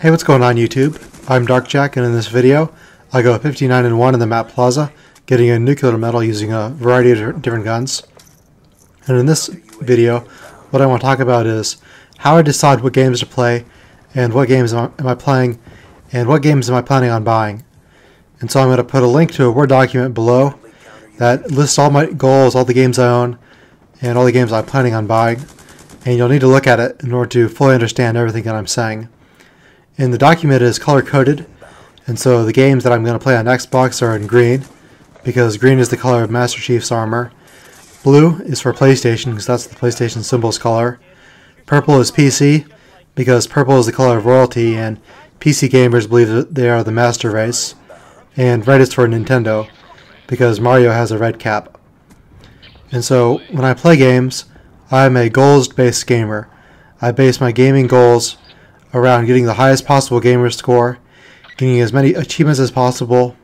Hey, what's going on YouTube? I'm Darkjack, and in this video I go 59-1 in the map Plaza, getting a nuclear medal using a variety of different guns. And in this video, what I want to talk about is how I decide what games to play, and what games am I playing, and what games am I planning on buying. And so I'm going to put a link to a Word document below that lists all my goals, all the games I own, and all the games I'm planning on buying. And you'll need to look at it in order to fully understand everything that I'm saying. And the document is color-coded, and so the games that I'm going to play on Xbox are in green, because green is the color of Master Chief's armor. Blue is for PlayStation, because that's the PlayStation symbol's color. Purple is PC, because purple is the color of royalty, and PC gamers believe that they are the master race. And red is for Nintendo, because Mario has a red cap. And so when I play games, I'm a goals-based gamer. I base my gaming goals around getting the highest possible gamer score, getting as many achievements as possible,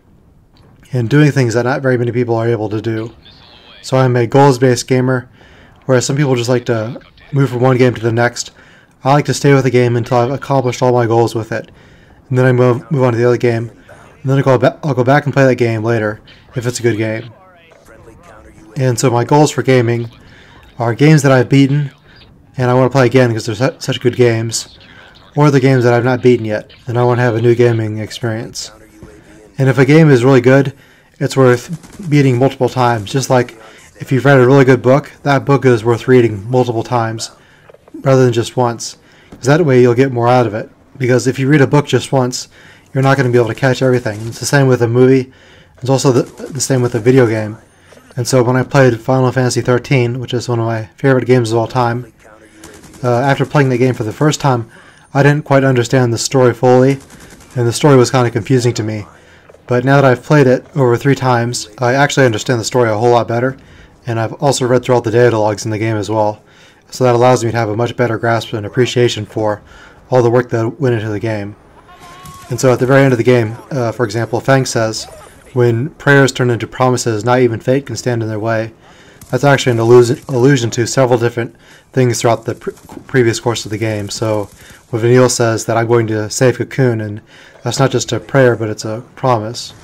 and doing things that not very many people are able to do. So I'm a goals-based gamer, whereas some people just like to move from one game to the next. I like to stay with the game until I've accomplished all my goals with it, and then I move on to the other game, and then I'll go back and play that game later if it's a good game. And so my goals for gaming are games that I've beaten and I want to play again because they're such good games, or the games that I've not beaten yet and I want to have a new gaming experience. And if a game is really good, it's worth beating multiple times. Just like if you've read a really good book, that book is worth reading multiple times rather than just once, because that way you'll get more out of it. Because if you read a book just once, you're not going to be able to catch everything. It's the same with a movie. It's also the same with a video game. And so when I played Final Fantasy XIII, which is one of my favorite games of all time, after playing the game for the first time, I didn't quite understand the story fully, and the story was kind of confusing to me. But now that I've played it over 3 times, I actually understand the story a whole lot better, and I've also read through all the data logs in the game as well. So that allows me to have a much better grasp and appreciation for all the work that went into the game. And so at the very end of the game, for example, Fang says, when prayers turn into promises, not even fate can stand in their way. That's actually an allusion to several different things throughout the previous course of the game. So when Vanille says that I'm going to save Cocoon, and that's not just a prayer, but it's a promise.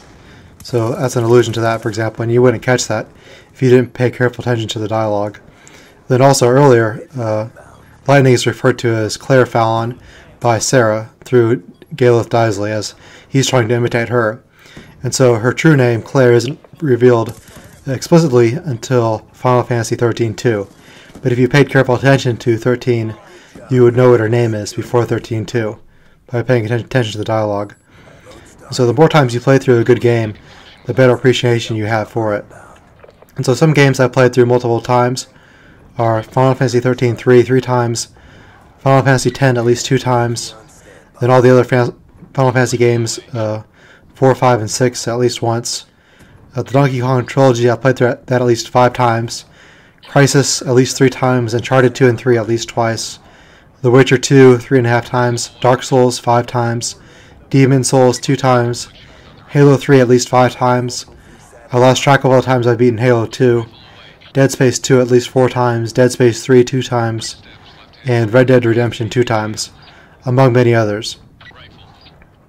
So that's an allusion to that, for example, and you wouldn't catch that if you didn't pay careful attention to the dialogue. Then also earlier, Lightning is referred to as Claire Fallon by Sarah through Galeth Dysley, as he's trying to imitate her. And so her true name, Claire, isn't revealed explicitly until Final Fantasy XIII-2. But if you paid careful attention to 13, you would know what her name is before 13-2 by paying attention to the dialogue. And so the more times you play through a good game, the better appreciation you have for it. And so some games I've played through multiple times are Final Fantasy XIII 3 times, Final Fantasy X at least 2 times, then all the other Final Fantasy games 4, 5, and 6 at least once. The Donkey Kong trilogy, I played through that at least 5 times. Crisis at least 3 times. Uncharted 2 and 3 at least twice. The Witcher 2 3.5 times. Dark Souls 5 times. Demon Souls 2 times. Halo 3 at least 5 times. I lost track of all the times I've beaten Halo 2. Dead Space 2 at least 4 times. Dead Space 3 2 times. And Red Dead Redemption 2 times, among many others.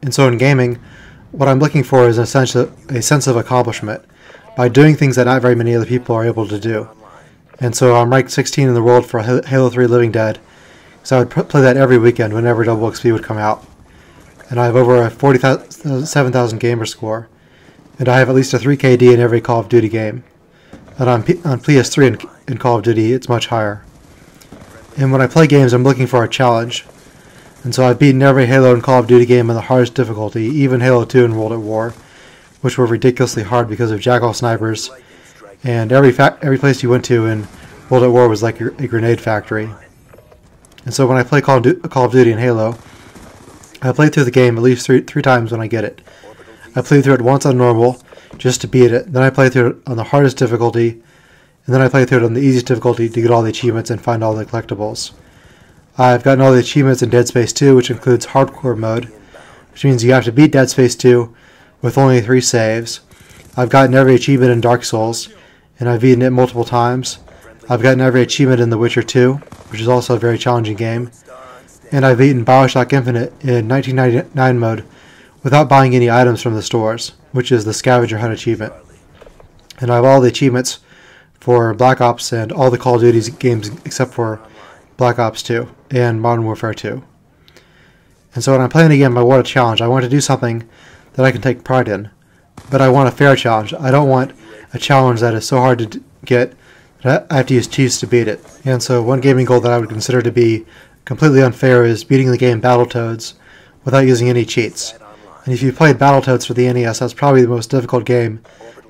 And so in gaming, what I'm looking for is essentially a sense of accomplishment by doing things that not very many other people are able to do. And so I'm ranked 16 in the world for Halo 3 Living Dead, so I would play that every weekend whenever Double XP would come out. And I have over a 47,000 gamer score, and I have at least a 3 KD in every Call of Duty game. And on PS3 in Call of Duty, it's much higher. And when I play games, I'm looking for a challenge. And so I've beaten every Halo and Call of Duty game on the hardest difficulty, even Halo 2 and World at War, which were ridiculously hard because of jackal snipers, and every place you went to in World at War was like a grenade factory. And so when I play Call of Duty and Halo, I play through the game at least three times when I get it. I play through it once on normal, just to beat it, then I play through it on the hardest difficulty, and then I play through it on the easiest difficulty to get all the achievements and find all the collectibles. I've gotten all the achievements in Dead Space 2, which includes hardcore mode, which means you have to beat Dead Space 2 with only 3 saves. I've gotten every achievement in Dark Souls, and I've beaten it multiple times. I've gotten every achievement in The Witcher 2, which is also a very challenging game. and I've beaten Bioshock Infinite in 1999 mode without buying any items from the stores, which is the Scavenger Hunt achievement. And I have all the achievements for Black Ops and all the Call of Duty games except for Black Ops 2 and Modern Warfare 2. And so when I'm playing a game, I want a challenge. I want to do something that I can take pride in. But I want a fair challenge. I don't want a challenge that is so hard to get that I have to use cheats to beat it. And so one gaming goal that I would consider to be completely unfair is beating the game Battletoads without using any cheats. And if you played Battletoads for the NES, that's probably the most difficult game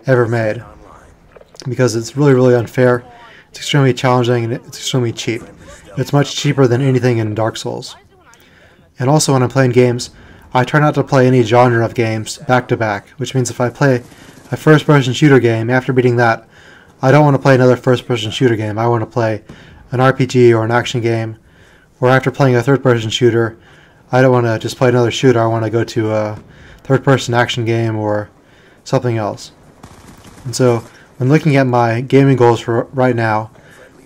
ever made, because it's really, really unfair. It's extremely challenging and it's extremely cheap. It's much cheaper than anything in Dark Souls. And also when I'm playing games, I try not to play any genre of games back to back, which means if I play a first-person shooter game, after beating that, I don't want to play another first-person shooter game. I want to play an RPG or an action game, or after playing a third-person shooter, I don't want to just play another shooter. I want to go to a third-person action game or something else. And so when looking at my gaming goals for right now,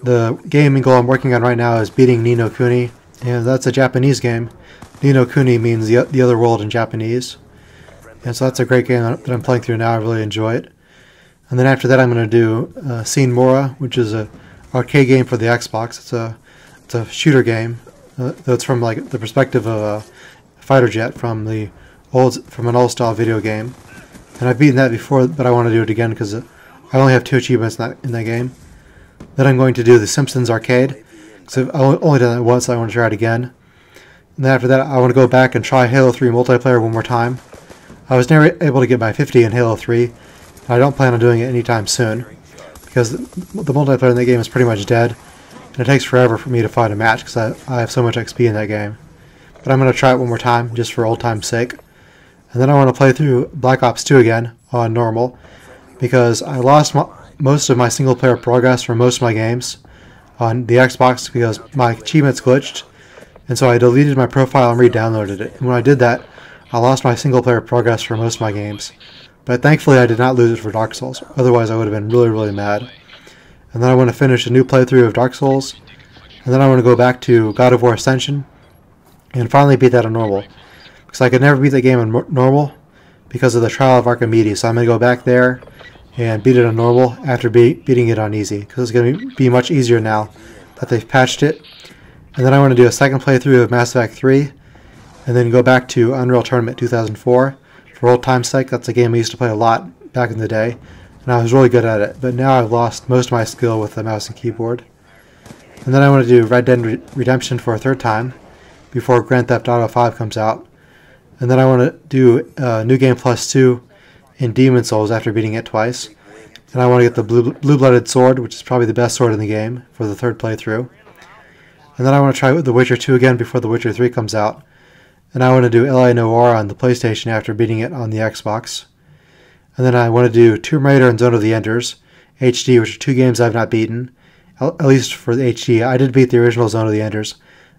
the gaming goal I'm working on right now is beating Ni no Kuni, and that's a Japanese game. Ni no Kuni means the other world in Japanese. And so that's a great game that I'm playing through now. I really enjoy it. And then after that I'm going to do Scene Mora, which is an arcade game for the Xbox. It's a shooter game. That's from like the perspective of a fighter jet from an old style video game. And I've beaten that before, but I want to do it again because I only have 2 achievements in that game. Then I'm going to do the Simpsons Arcade, because I've only done that once, so I want to try it again. And then after that, I want to go back and try Halo 3 multiplayer one more time. I was never able to get my 50 in Halo 3, and I don't plan on doing it anytime soon, because the multiplayer in that game is pretty much dead, and it takes forever for me to find a match, because I have so much XP in that game. But I'm going to try it one more time, just for old time's sake. And then I want to play through Black Ops 2 again, on normal, because I lost most of my single-player progress for most of my games on the Xbox, because my achievements glitched. And so I deleted my profile and re-downloaded it. And when I did that, I lost my single-player progress for most of my games. But thankfully I did not lose it for Dark Souls. Otherwise I would have been really, really mad. And then I want to finish a new playthrough of Dark Souls. And then I want to go back to God of War Ascension and finally beat that on normal. Because I could never beat that game on normal because of the Trial of Archimedes. So I'm going to go back there and beat it on normal after beating it on easy. Because it's going to be much easier now that they've patched it. And then I want to do a second playthrough of Mass Effect 3, and then go back to Unreal Tournament 2004. For old time's sake, that's a game I used to play a lot back in the day, and I was really good at it. But now I've lost most of my skill with the mouse and keyboard. And then I want to do Red Dead Redemption for a third time, before Grand Theft Auto 5 comes out. And then I want to do New Game Plus 2 in Demon's Souls after beating it twice. And I want to get the Blue-Blooded Sword, which is probably the best sword in the game, for the third playthrough. And then I want to try The Witcher 2 again before The Witcher 3 comes out. And I want to do L.A. Noire on the PlayStation after beating it on the Xbox. And then I want to do Tomb Raider and Zone of the Enders HD, which are 2 games I've not beaten, at least for the HD. I did beat the original Zone of the Enders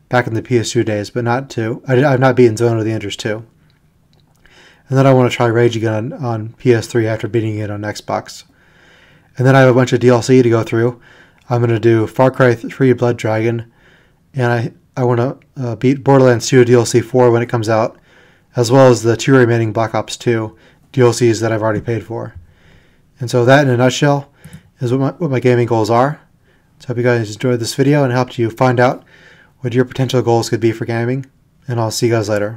back in the PS2 days, but not 2. I've not beaten Zone of the Enders 2. And then I want to try Rage again on PS3 after beating it on Xbox. And then I have a bunch of DLC to go through. I'm going to do Far Cry 3 Blood Dragon, and I want to beat Borderlands 2 DLC 4 when it comes out, as well as the 2 remaining Black Ops 2 DLCs that I've already paid for. And so that, in a nutshell, is what my gaming goals are. So I hope you guys enjoyed this video and helped you find out what your potential goals could be for gaming, and I'll see you guys later.